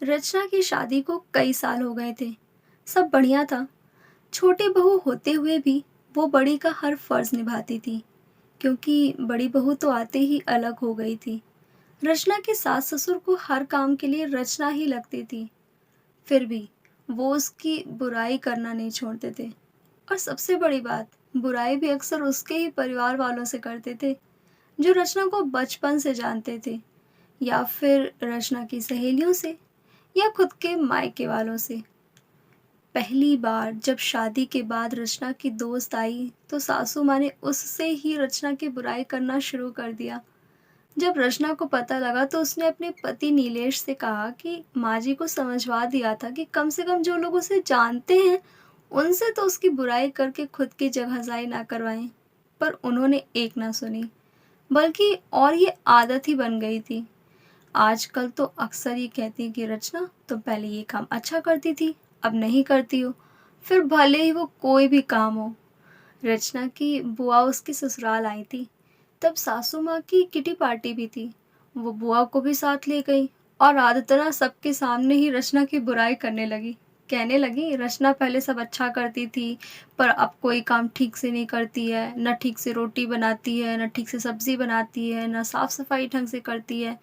रचना की शादी को कई साल हो गए थे। सब बढ़िया था। छोटी बहू होते हुए भी वो बड़ी का हर फर्ज निभाती थी, क्योंकि बड़ी बहू तो आते ही अलग हो गई थी। रचना के सास ससुर को हर काम के लिए रचना ही लगती थी। फिर भी वो उसकी बुराई करना नहीं छोड़ते थे। और सबसे बड़ी बात, बुराई भी अक्सर उसके ही परिवार वालों से करते थे, जो रचना को बचपन से जानते थे, या फिर रचना की सहेलियों से, या खुद के मायके वालों से। पहली बार जब शादी के बाद रचना की दोस्त आई तो सासू माँ ने उससे ही रचना की बुराई करना शुरू कर दिया। जब रचना को पता लगा तो उसने अपने पति नीलेश से कहा कि माँ जी को समझवा दिया था कि कम से कम जो लोग उसे जानते हैं उनसे तो उसकी बुराई करके खुद की जगहज़ाही ना करवाएं। पर उन्होंने एक ना सुनी, बल्कि और ये आदत ही बन गई थी। आजकल तो अक्सर ये कहती कि रचना तुम पहले ये काम अच्छा करती थी, अब नहीं करती हो, फिर भले ही वो कोई भी काम हो। रचना की बुआ उसकी ससुराल आई थी, तब सासू माँ की किटी पार्टी भी थी। वो बुआ को भी साथ ले गई और आदतना सबके सामने ही रचना की बुराई करने लगी। कहने लगी रचना पहले सब अच्छा करती थी, पर अब कोई काम ठीक से नहीं करती है, न ठीक से रोटी बनाती है, न ठीक से सब्जी बनाती है, न साफ सफाई ढंग से करती है,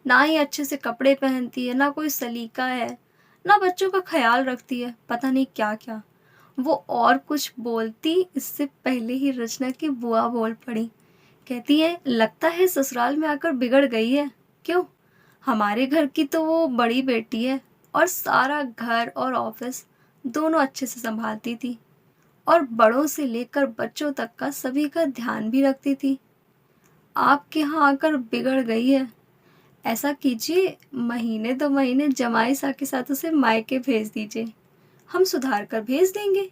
ना ही अच्छे से कपड़े पहनती है, ना कोई सलीका है, ना बच्चों का ख्याल रखती है, पता नहीं क्या क्या। वो और कुछ बोलती इससे पहले ही रचना की बुआ बोल पड़ी। कहती है लगता है ससुराल में आकर बिगड़ गई है। क्यों? हमारे घर की तो वो बड़ी बेटी है और सारा घर और ऑफिस दोनों अच्छे से संभालती थी, और बड़ों से लेकर बच्चों तक का सभी का ध्यान भी रखती थी। आपके यहाँ आकर बिगड़ गई है। ऐसा कीजिए, महीने 2 महीने जमाई सा के साथ उसे मायके भेज दीजिए, हम सुधार कर भेज देंगे।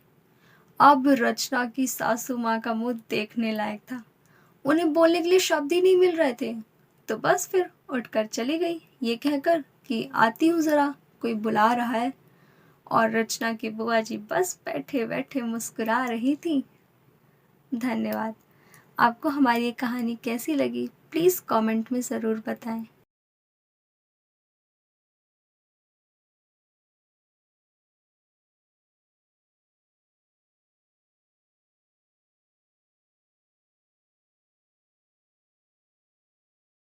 अब रचना की सासू माँ का मुंह देखने लायक था। उन्हें बोलने के लिए शब्द ही नहीं मिल रहे थे, तो बस फिर उठकर चली गई, ये कहकर कि आती हूँ ज़रा, कोई बुला रहा है। और रचना की बुआ जी बस बैठे बैठे मुस्कुरा रही थी। धन्यवाद। आपको हमारी ये कहानी कैसी लगी प्लीज़ कमेंट में ज़रूर बताएं।